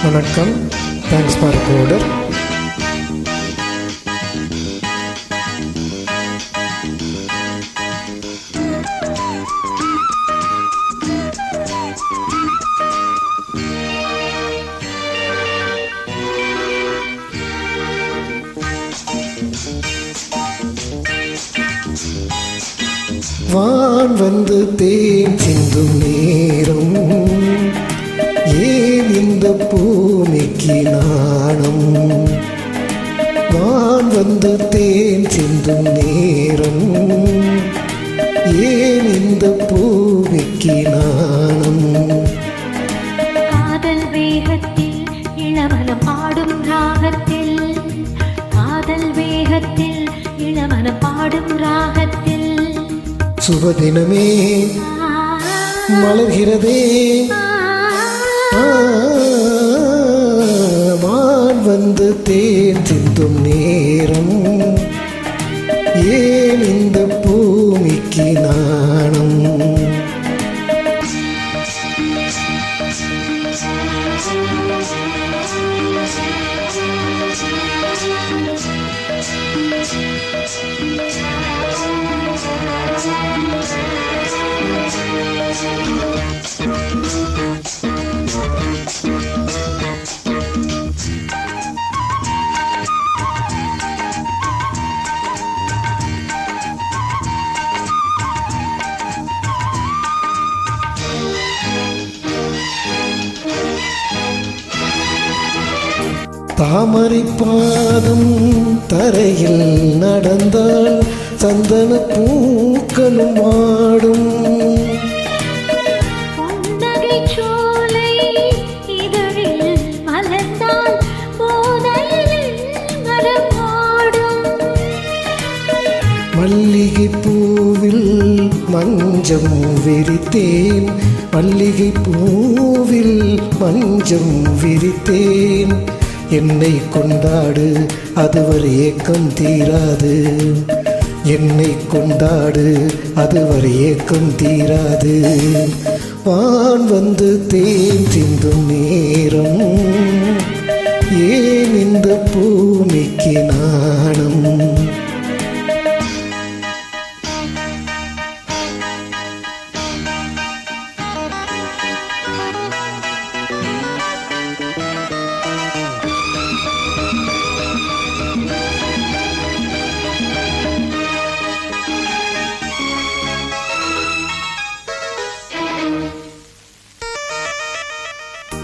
வணக்கம். Thanks for recorder. வான் வந்து தேன் சிந்தும் நேரம், ஏன் இந்த பூமிக்கு நாணம்? வான் வந்து தேன் சிந்தும் நேரம், ஏன் இந்த பூமிக்கு நாணம்? காதல் வேகத்தில் இளமனம் பாடும் ராகத்தில், காதல் வேகத்தில் இளமனம் பாடும் ராகத்தில், சுபதினமே மலர்கிறதே, வான் வந்து தேன் சிந்தும் நேரம், ஏன் இந்த பூமிக்கு நாணம்? தாமரை பாதம் தரையில் நடந்தால் சந்தன பூக்களும் ஆடும், மல்லிகை பூவில் மஞ்சம் விரித்தேன், மல்லிகை பூவில் மஞ்சம் விரித்தேன், என்னை கொண்டாடு அதுவரை ஏக்கம் தீராது, என்னை கொண்டாடு அதுவரை ஏக்கம் தீராது. வான் வந்து தேன் சிந்தும் நேரம், ஏன் இந்த பூமிக்கு நாணம்?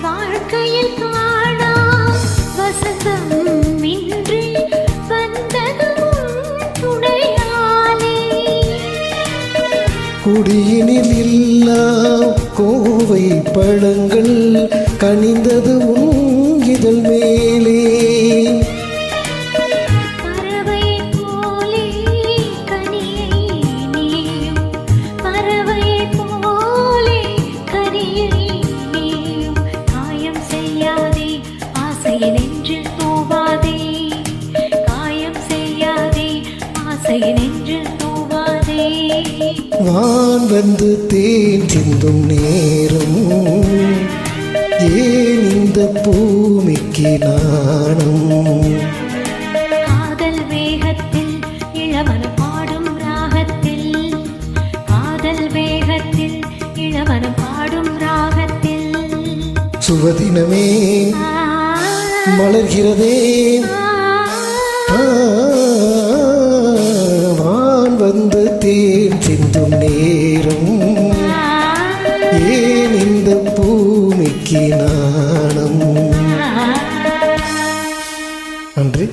வாழ்க்கையில் காணா வசந்தம் இன்றி வந்ததும் துணையாலே, குடியினில் இல்லா கோவை பழங்கள் கனிந்ததும் இதழ் மேலே, பறவை போலே கனியை நீயும், பறவை போலே கனியை நீயும், காயம் செய்யாதே ஆசையை நெஞ்சில் தூவாதே, காயம் செய்யாதே ஆசையை நெஞ்சில் தூவாதே. வான் வந்து தேன் சிந்தும் நேரம், ஏன் இந்த பூமிக்கு நாணம்? காதல் வேகத்தில் இளமனம் பாடும் ராகத்தில், காதல் வேகத்தில் இளமனம் பாடும் ராகத்தில், சுபதினமே மலர்கிறதே, வான் வந்து தேன் சிந்தும் நேரம், ஏன் இந்த பூமிக்கு நாணம்? நன்றி.